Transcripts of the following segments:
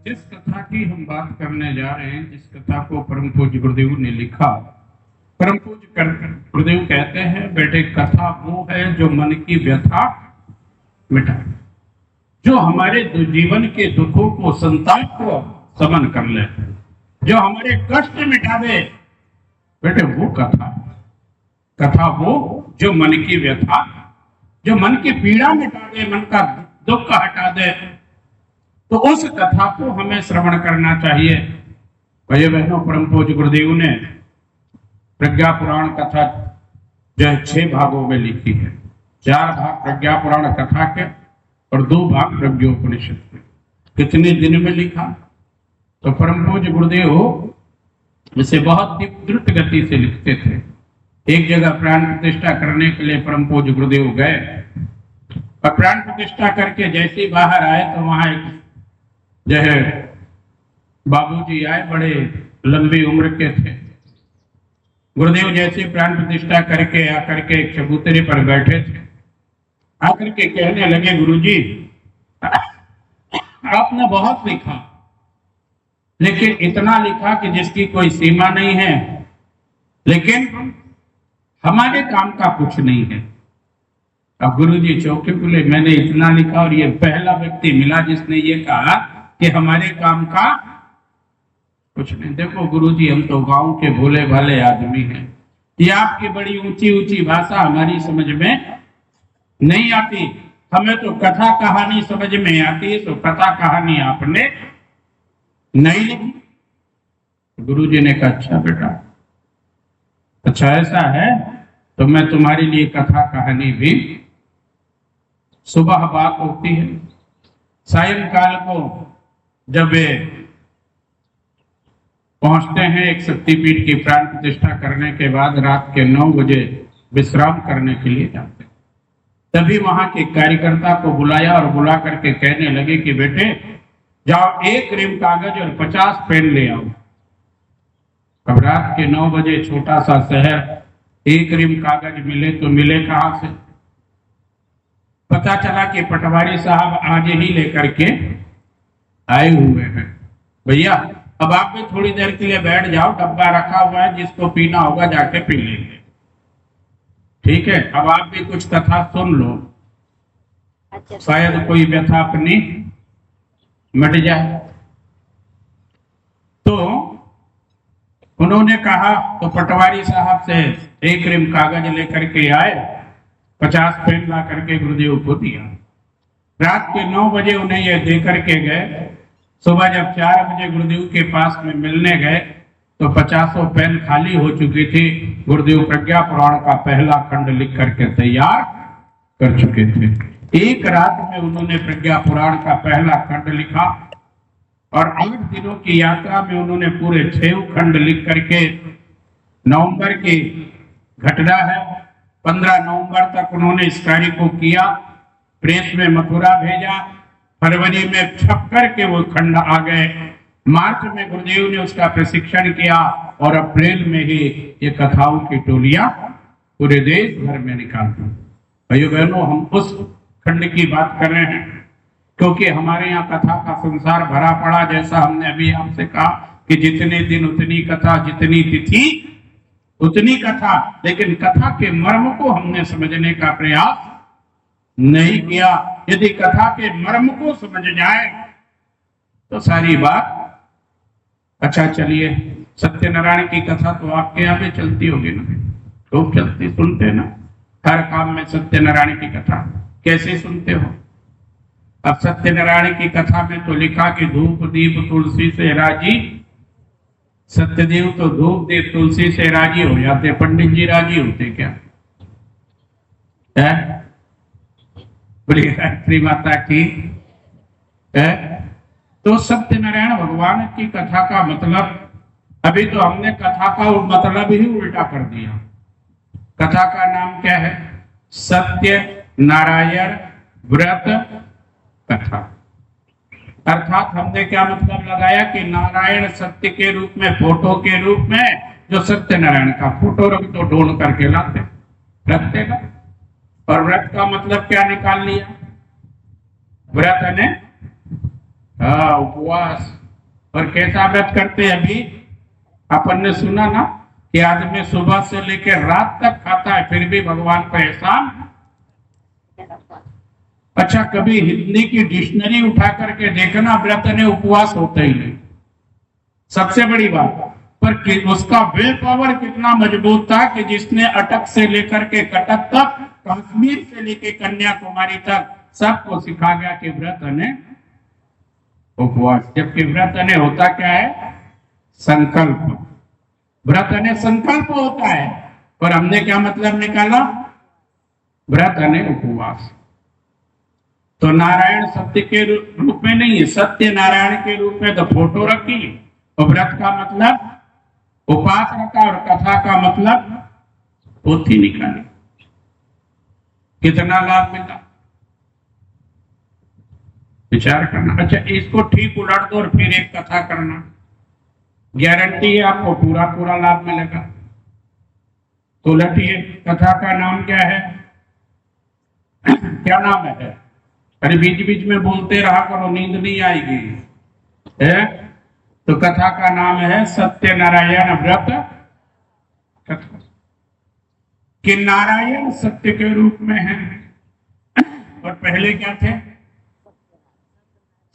जिस कथा की हम बात करने जा रहे हैं, जिस कथा को परम पूज्य गुरुदेव ने लिखा, परम पूज्य गुरुदेव कहते हैं, बेटे कथा वो है जो मन की व्यथा मिटाए, जो हमारे जीवन के दुखों को, संताप को समन कर ले, जो हमारे कष्ट मिटा दे, बेटे वो कथा। कथा वो जो मन की व्यथा, जो मन की पीड़ा मिटा दे, मन का दुख हटा दे, तो उस कथा को हमें श्रवण करना चाहिए। भाई बहनों, परम पूज्य गुरुदेव ने प्रज्ञा पुराण कथा जो 6 भागों में लिखी है। 4 भाग प्रज्ञा पुराण कथा के और 2 भाग प्रज्ञोपनिषद के। कितने दिन में लिखा? तो परम पूज्य गुरुदेव इसे बहुत द्रुत गति से लिखते थे। एक जगह प्राण प्रतिष्ठा करने के लिए परम पूज्य गुरुदेव गए और प्राण प्रतिष्ठा करके जैसे ही बाहर आए तो वहां एक जो है बाबूजी आए, बड़े लंबी उम्र के थे। गुरुदेव जैसे प्राण प्रतिष्ठा करके आकर के एक चबूतरे पर बैठे थे, आकर के कहने लगे, गुरुजी आपने बहुत लिखा, लेकिन इतना लिखा कि जिसकी कोई सीमा नहीं है, लेकिन हमारे काम का कुछ नहीं है। अब गुरुजी चौंके, बोले मैंने इतना लिखा और ये पहला व्यक्ति मिला जिसने ये कहा कि हमारे काम का कुछ नहीं। देखो गुरुजी, हम तो गांव के भोले भाले आदमी हैं, ये आपकी बड़ी ऊंची ऊंची भाषा हमारी समझ में नहीं आती, हमें तो कथा कहानी समझ में आती है, तो कथा कहानी आपने नहीं लिखी। गुरुजी ने कहा, अच्छा बेटा, अच्छा ऐसा है तो मैं तुम्हारे लिए कथा कहानी भी। सुबह बात होती है, सायंकाल को जब वे पहुंचते हैं एक शक्तिपीठ की प्राण प्रतिष्ठा करने के बाद, रात के 9 बजे विश्राम करने के लिए जाते, तभी वहां के कार्यकर्ता को बुलाया और बुला करके कहने लगे कि बेटे जाओ 1 रिम कागज और 50 पेन ले आओ। अब रात के 9 बजे छोटा सा शहर, 1 रिम कागज मिले तो मिले कहां से? पता चला कि पटवारी साहब आज ही लेकर के आए हुए हैं। भैया अब आप भी थोड़ी देर के लिए बैठ जाओ, डब्बा रखा हुआ है, जिसको पीना होगा जाके पी लेंगे, ठीक है? अब आप भी कुछ कथा सुन लो, शायद कोई व्यथा अपनी मिट जाए। तो उन्होंने कहा, तो पटवारी साहब से 1 रिम कागज लेकर के आए, 50 पेन ला करके गुरुदेव को दिया। रात के 9 बजे उन्हें यह दे करके गए। सुबह जब 4 बजे गुरुदेव के पास में मिलने गए तो 50 पेन खाली हो चुकी थी। गुरुदेव प्रज्ञा पुराण का पहला खंड लिख करके तैयार कर चुके थे। एक रात में उन्होंने प्रज्ञा पुराण का पहला खंड लिखा और 8 दिनों की यात्रा में उन्होंने पूरे 6 खंड लिख करके, नवंबर की घटना है, 15 नवंबर तक उन्होंने इस कार्य को किया, प्रेस में मथुरा भेजा, फरवरी में छप करके वो खंड आ गए, मार्च में गुरुदेव ने उसका प्रशिक्षण किया और अप्रैल में ही ये कथाओं की टोलियां पूरे देश भर में निकाल दी। भाइयों बहनों, हम उस खंड की बात कर रहे हैं क्योंकि हमारे यहाँ कथा का संसार भरा पड़ा। जैसा हमने अभी आपसे कहा कि जितने दिन उतनी कथा, जितनी तिथि उतनी कथा, लेकिन कथा के मर्म को हमने समझने का प्रयास नहीं किया। यदि कथा के मर्म को समझ जाए तो सारी बात। अच्छा चलिए, सत्यनारायण की कथा तो आपके यहाँ पे चलती होगी ना, खूब चलती, सुनते ना हर काम में सत्यनारायण की कथा। कैसे सुनते हो? अब सत्यनारायण की कथा में तो लिखा कि धूप दीप तुलसी से राजी, सत्यदेव तो धूप दीप तुलसी से राजी हो जाते, पंडित जी राजी होते क्या? है? बोली गायत्री माता की है? तो सत्यनारायण भगवान की कथा का मतलब, अभी तो हमने कथा का मतलब ही उल्टा कर दिया। कथा का नाम क्या है? सत्य नारायण व्रत कथा। अर्थात हमने क्या मतलब लगाया कि नारायण सत्य के रूप में, फोटो के रूप में, जो सत्यनारायण का फोटो रख दो, ढूंढ करके लाते रखते का। और व्रत का मतलब क्या निकाल लिया? व्रत ने हाँ, उपवास। और कैसा व्रत करते हैं? अभी अपन ने सुना ना कि आदमी सुबह से लेकर रात तक खाता है, फिर भी भगवान का एहसान। अच्छा, कभी हिंदी की डिक्शनरी उठा करके देखना, व्रत ने उपवास होता ही नहीं। सबसे बड़ी बात, पर उसका विल पावर कितना मजबूत था कि जिसने अटक से लेकर के कटक तक, कश्मीर से लेकर कन्याकुमारी तक सबको सिखा गया कि व्रत ने उपवास। जबकि व्रत ने होता क्या है? संकल्प। व्रत ने संकल्प होता है, पर हमने क्या मतलब निकाला? व्रत ने उपवास। तो नारायण सत्य के रूप में नहीं है, सत्य नारायण के रूप में तो फोटो रखी, और व्रत का मतलब उपास रखा, और कथा का मतलब पोथी निकाली। कितना लाभ मिला, विचार करना। अच्छा, इसको ठीक उलट दो और फिर एक कथा करना, गारंटी है आपको पूरा पूरा लाभ मिलेगा। तो उलटिए, कथा का नाम क्या है? क्या नाम है? अरे बीच बीच में बोलते रहा करो, नींद नहीं आएगी है? तो कथा का नाम है सत्यनारायण व्रत कथा। कि नारायण सत्य के रूप में है, और पहले क्या थे?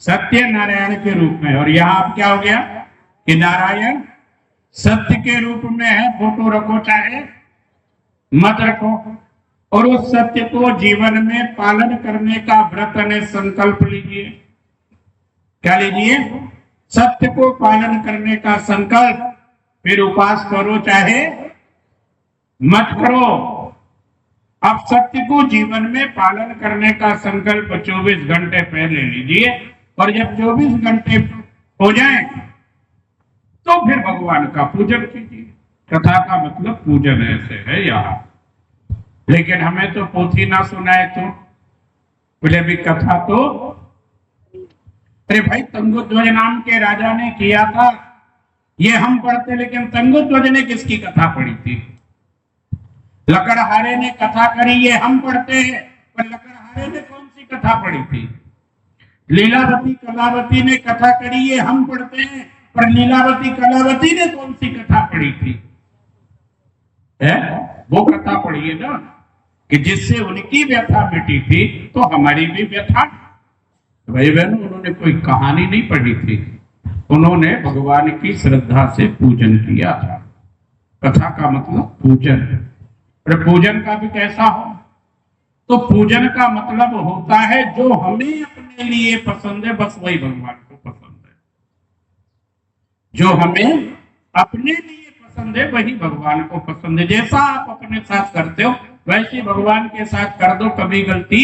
सत्य नारायण के रूप में। और यहां अब क्या हो गया कि नारायण सत्य के रूप में है। फोटो रखो चाहे मत रखो, और उस सत्य को जीवन में पालन करने का व्रत ने संकल्प लीजिए। क्या लीजिए? सत्य को पालन करने का संकल्प। फिर उपास करो चाहे मत करो, अब सत्य को जीवन में पालन करने का संकल्प 24 घंटे पहले लीजिए, और जब 24 घंटे हो जाए तो फिर भगवान का पूजन कीजिए। कथा का मतलब पूजन ऐसे है यहाँ। लेकिन हमें तो पोथी ना सुनाए तो बोले भी कथा तो, अरे भाई, तंगुध्वज नाम के राजा ने किया था, ये हम पढ़ते, लेकिन तंगुध्वज ने किसकी कथा पढ़ी थी? लकड़हारे ने कथा करी, ये हम पढ़ते हैं, पर लकड़हारे ने कौन सी कथा पढ़ी थी? लीलावती कलावती ने कथा करी, ये हम पढ़ते हैं, पर लीलावती कलावती ने कौन सी कथा पढ़ी थी? है वो कथा पढ़िए ना, कि जिससे उनकी व्यथा मिटी थी तो हमारी भी व्यथा। भाई बहनों, उन्होंने कोई कहानी नहीं पढ़ी थी, उन्होंने भगवान की श्रद्धा से पूजन किया था। कथा का मतलब पूजन। और पूजन का भी कैसा हो? तो पूजन का मतलब होता है जो हमें अपने लिए पसंद है, बस वही भगवान को पसंद है। जो हमें अपने लिए पसंद है वही भगवान को पसंद है। जैसा आप अपने साथ करते हो वैसे भगवान के साथ कर दो, कभी गलती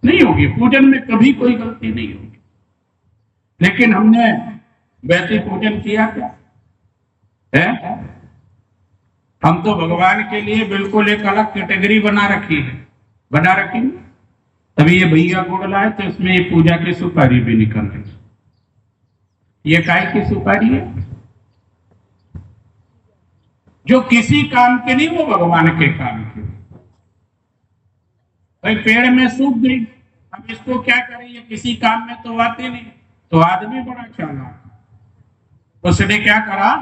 नहीं होगी। पूजन में कभी कोई गलती नहीं होगी। लेकिन हमने वैसे पूजन किया क्या है? हम तो भगवान के लिए बिल्कुल एक अलग कैटेगरी बना रखी है, बना रखी। तभी ये भैया गुड़ लाए तो इसमें ये पूजा की सुपारी भी निकल रही। ये काय की सुपारी है? जो किसी काम के नहीं, वो भगवान के काम के। भाई पेड़ में सूख गई, अब इसको क्या करें? ये किसी काम में तो आते नहीं। तो आदमी बड़ा चालाक, उसने क्या करा?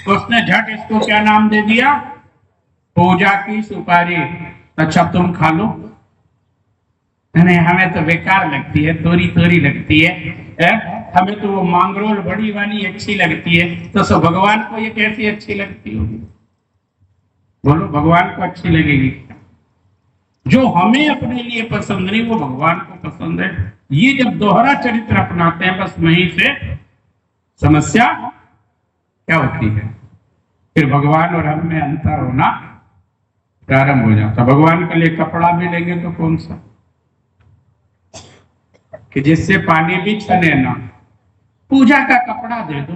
उसने झट इसको क्या नाम दे दिया? पूजा की सुपारी। अच्छा तुम खा लो। नहीं, हमें तो बेकार लगती है, तोरी तोरी लगती है, हमें तो वो मांगरोल बड़ी वाली अच्छी लगती है। तो सो भगवान को ये कैसी अच्छी लगती होगी? बोलो, भगवान को अच्छी लगेगी? जो हमें अपने लिए पसंद नहीं वो भगवान को पसंद है। ये जब दोहरा चरित्र अपनाते हैं, बस वहीं से समस्या क्या होती है? फिर भगवान और हम में अंतर होना प्रारंभ हो जाता। भगवान के लिए कपड़ा भी लेंगे तो कौन सा कि जिससे पानी भी छने ना, पूजा का कपड़ा दे दो।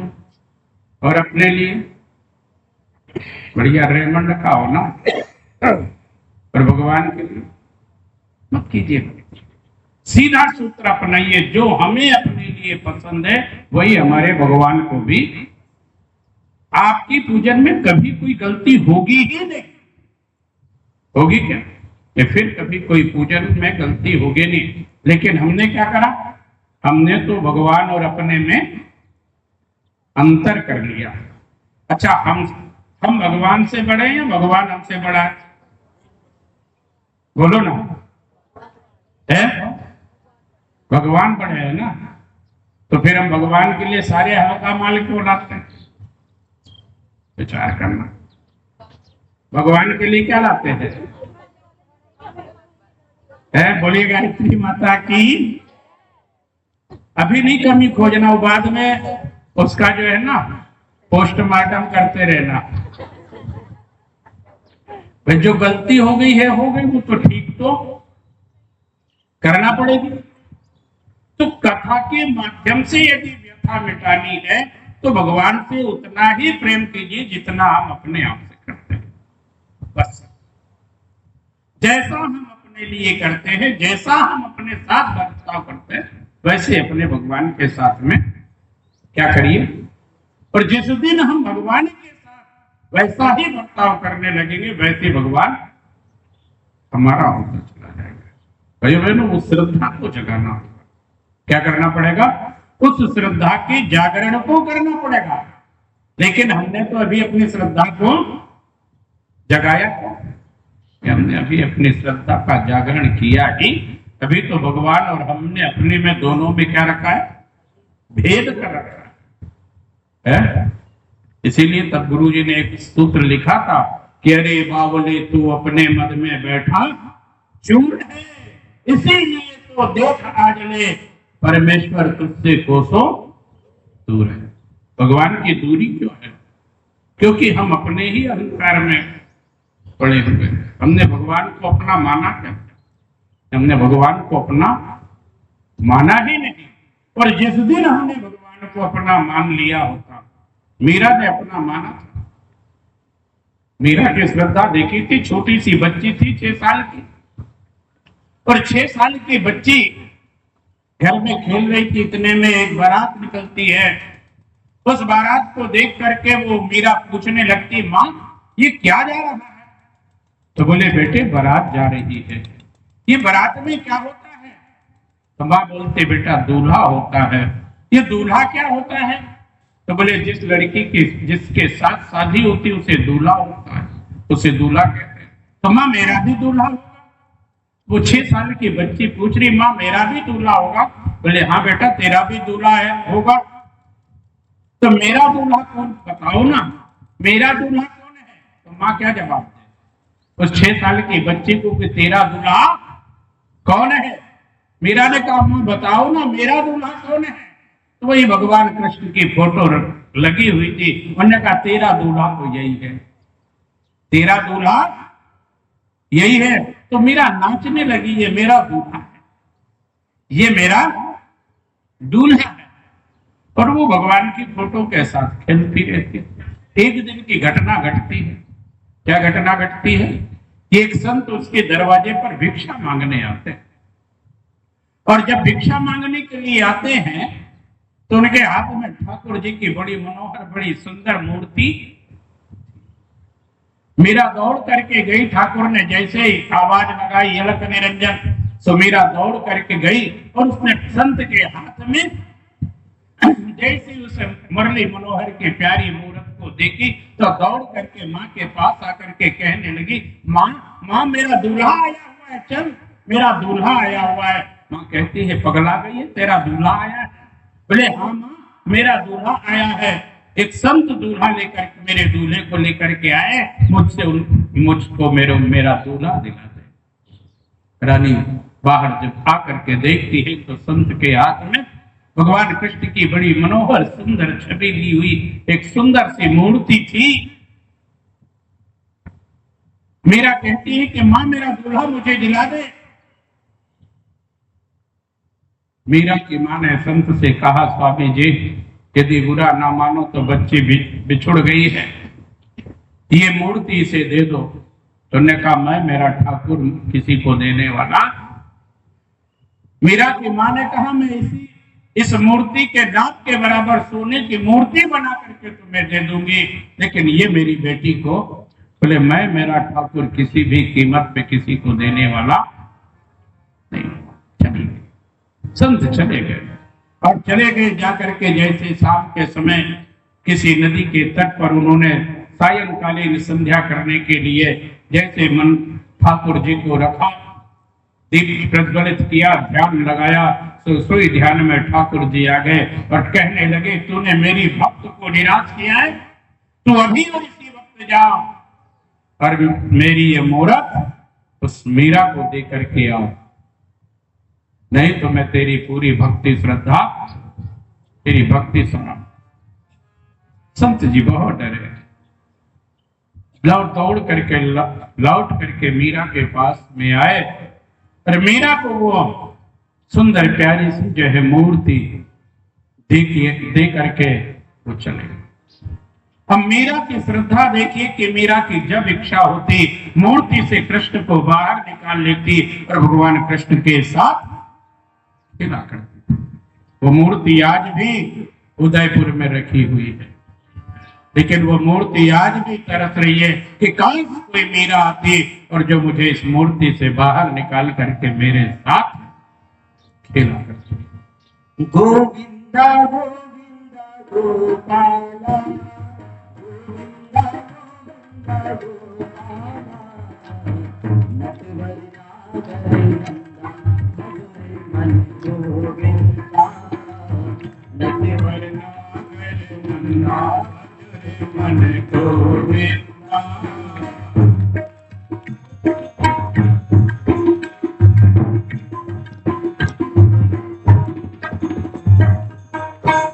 और अपने लिए बढ़िया रेमंड का हो ना, और भगवान के लिए मत कीजिए। सीधा सूत्र अपनाइए, जो हमें अपने लिए पसंद है वही हमारे भगवान को भी। आपकी पूजन में कभी कोई गलती होगी ही नहीं। होगी क्या? या फिर कभी कोई पूजन में गलती होगी नहीं। लेकिन हमने क्या करा? हमने तो भगवान और अपने में अंतर कर लिया। अच्छा, हम भगवान से बड़े हैं या भगवान हमसे बड़ा है? बोलो ना, है? भगवान बड़े हैं ना, तो फिर हम भगवान के लिए सारे हवा का माल क्यों लाते हैं? विचार करना, भगवान के लिए क्या लाते हैं? बोलिए गायत्री माता की। अभी नहीं कमी खोजना, बाद में उसका जो है ना पोस्टमार्टम करते रहना। भाई जो गलती हो गई है हो गई, वो तो ठीक तो करना पड़ेगी। तो कथा के माध्यम से यदि व्यथा मिटानी है तो भगवान से उतना ही प्रेम कीजिए जितना हम अपने आप से करते हैं। बस जैसा हम अपने लिए करते हैं, जैसा हम अपने साथ बर्ताव करते हैं, वैसे अपने भगवान के साथ में क्या करिए। और जिस दिन हम भगवान के साथ वैसा ही बर्ताव करने लगेंगे, वैसे भगवान हमारा होता चला जाएगा। भाइयों बहनों, उस श्रद्धा को जगाना होगा। क्या करना पड़ेगा? उस श्रद्धा के जागरण को करना पड़ेगा। लेकिन हमने तो अभी अपनी श्रद्धा को जगाया था, हमने अभी अपनी श्रद्धा का जागरण किया ही, तभी तो भगवान और हमने अपने में दोनों में क्या रखा है? भेद कर रखा है। इसीलिए तब गुरु जी ने एक सूत्र लिखा था कि अरे बावले तू अपने मद में बैठा चूर है, इसीलिए तो देख आज ले परमेश्वर तुझसे कोसों दूर है। भगवान की दूरी क्यों है? क्योंकि हम अपने ही अहंकार में पड़े हुए हैं। हमने भगवान को अपना माना क्या? हमने भगवान को अपना माना ही नहीं। और जिस दिन हमने भगवान को अपना मान लिया होता, मीरा ने अपना माना था। मीरा की श्रद्धा देखी थी, छोटी सी बच्ची थी 6 साल की, और 6 साल की बच्ची घर में खेल रही थी, इतने में एक बारात निकलती है। उस बारात को देख करके वो मीरा पूछने लगती, माँ ये क्या जा रहा है? तो बोले बेटे बारात जा रही है। ये बारात में क्या होता है? तो माँ बोलते बेटा दूल्हा होता है। ये दूल्हा क्या होता है? तो बोले जिस लड़की की जिसके साथ शादी होती उसे दूल्हा होता है, उसे दूल्हा कहते हैं। तो माँ मेरा भी दूल्हा होगा? वो 6 साल की बच्ची पूछ रही, माँ मेरा भी दूल्हा होगा? बोले हाँ बेटा तेरा भी दूल्हा है होगा। तो मेरा दूल्हा कौन बताओ ना, मेरा दूल्हा कौन है? तो माँ क्या जवाब दे उस 6 साल की बच्ची को कि तेरा दूल्हा कौन है? मीरा ने कहा माँ बताओ ना मेरा दूल्हा कौन है? तो वही भगवान कृष्ण की फोटो लगी हुई थी। उन्होंने कहा तेरा दूल्हा तो यही है, तेरा दूल्हा यही है। तो मीरा नाचने लगी, ये मेरा दूल्हा है, ये मेरा दूल्हा है। और वो भगवान की फोटो के साथ खेलती रहती है। एक दिन की घटना घटती है। क्या घटना घटती है? एक संत उसके दरवाजे पर भिक्षा मांगने आते हैं, और जब भिक्षा मांगने के लिए आते हैं तो उनके हाथ में ठाकुर जी की बड़ी मनोहर बड़ी सुंदर मूर्ति। मीरा दौड़ करके गई, ठाकुर ने जैसे ही आवाज लगाई अलक निरंजन, सो मीरा दौड़ करके गई और उसने संत के हाथ में जैसे उस मुरली मनोहर की प्यारी मूर्त को देखी तो दौड़ करके माँ के पास आकर के कहने लगी, माँ मेरा दूल्हा आया हुआ है, चल मेरा दूल्हा आया हुआ है। माँ कहती है पगला गई है, तेरा दूल्हा आया है? बोले हाँ माँ मेरा दूल्हा आया है, एक संत दूल्हा लेकर मेरे दूल्हे को लेकर के आए, मुझको मेरा दूल्हा दिला दे। रानी बाहर जब आकर के देखती है तो संत के हाथ में भगवान कृष्ण की बड़ी मनोहर सुंदर छवि ली हुई एक सुंदर सी मूर्ति थी। मीरा कहती है कि माँ मेरा दूल्हा मुझे दिला दे। मीरा की माँ ने संत से कहा, स्वामी जी यदि बुरा ना मानो तो बच्ची बिछुड़ गई है, ये मूर्ति इसे दे दो। तो उन्होंने कहा मैं मेरा ठाकुर किसी को देने वाला। मीरा की माँ ने कहा मैं इस मूर्ति के दांत के बराबर सोने की मूर्ति बना करके तुम्हें दे दूंगी, लेकिन ये मेरी बेटी को। बोले मैं मेरा ठाकुर किसी भी कीमत पे किसी को देने वाला नहीं। चले गए संत, चले गए। और चले गए जाकर के, जैसे शाम के समय किसी नदी के तट पर उन्होंने सायंकालीन संध्या करने के लिए जैसे मन ठाकुर जी को रखा, दीप प्रज्वलित किया, ध्यान लगाया, तो सोई ध्यान में ठाकुर जी आ गए और कहने लगे, तूने मेरी भक्त को निराश किया है, तू अभी और इसी वक्त जा और मेरी ये मूरत उस मीरा को दे करके आओ, नहीं तो मैं तेरी पूरी भक्ति श्रद्धा, तेरी भक्ति सुना। संत जी बहुत डरे, दौड़ करके लौट करके मीरा के पास में आए और मीरा को वो सुंदर प्यारी सी जो है मूर्ति दे करके वो चले। अब मीरा की श्रद्धा देखिए कि मीरा की जब इच्छा होती मूर्ति से कृष्ण को बाहर निकाल लेती और भगवान कृष्ण के साथ खेला करती। वो मूर्ति आज भी उदयपुर में रखी हुई है, लेकिन वो मूर्ति आज भी तरस रही है कि काश कोई मीरा आती और जो मुझे इस मूर्ति से बाहर निकाल करके मेरे साथ खेला करती। गोविंदा गोविंदा गोपाला, गोविंदा गोविंदा गोपाला, नटवरना गोविंदा मन गोविंदा, नटवरना गोविंदा मन गोविंदा।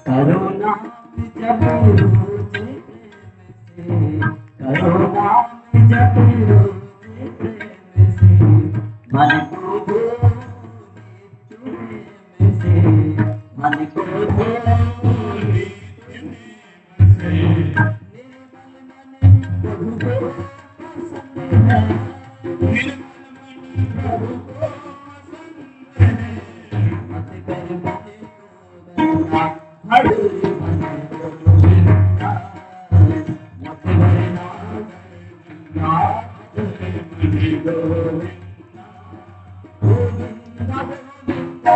करुणा जब रोजे प्रेम से, करुणा जब रोजे प्रेम से, मन को धो प्रेम से, मन को धो प्रेम से, निर्मल मन प्रभु को पसंद है, निर्मल मन प्रभु को पसंद है, मत कर मन को बंदा हरि मन गोविंदा, मत करना करना हरि मन गोविंदा, गोविंदा गोविंदा गोविंदा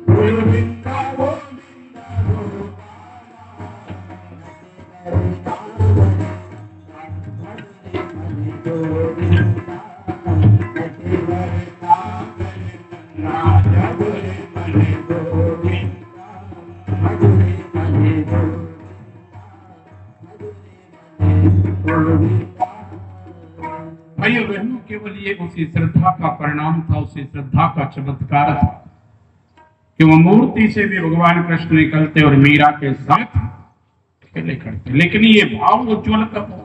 गोविंदा गोपाला, मत करना हरि मन गोविंदा, मत करना करना हरि मन गोविंदा, हरि मन गोविंदा। भाइयों बहनों, केवल ये उसी श्रद्धा का परिणाम था, उसी श्रद्धा का चमत्कार था कि वो मूर्ति से भी भगवान कृष्ण निकलते और मीरा के साथ खेले करते। लेकिन ये भाव उज्ज्वल कब हुआ?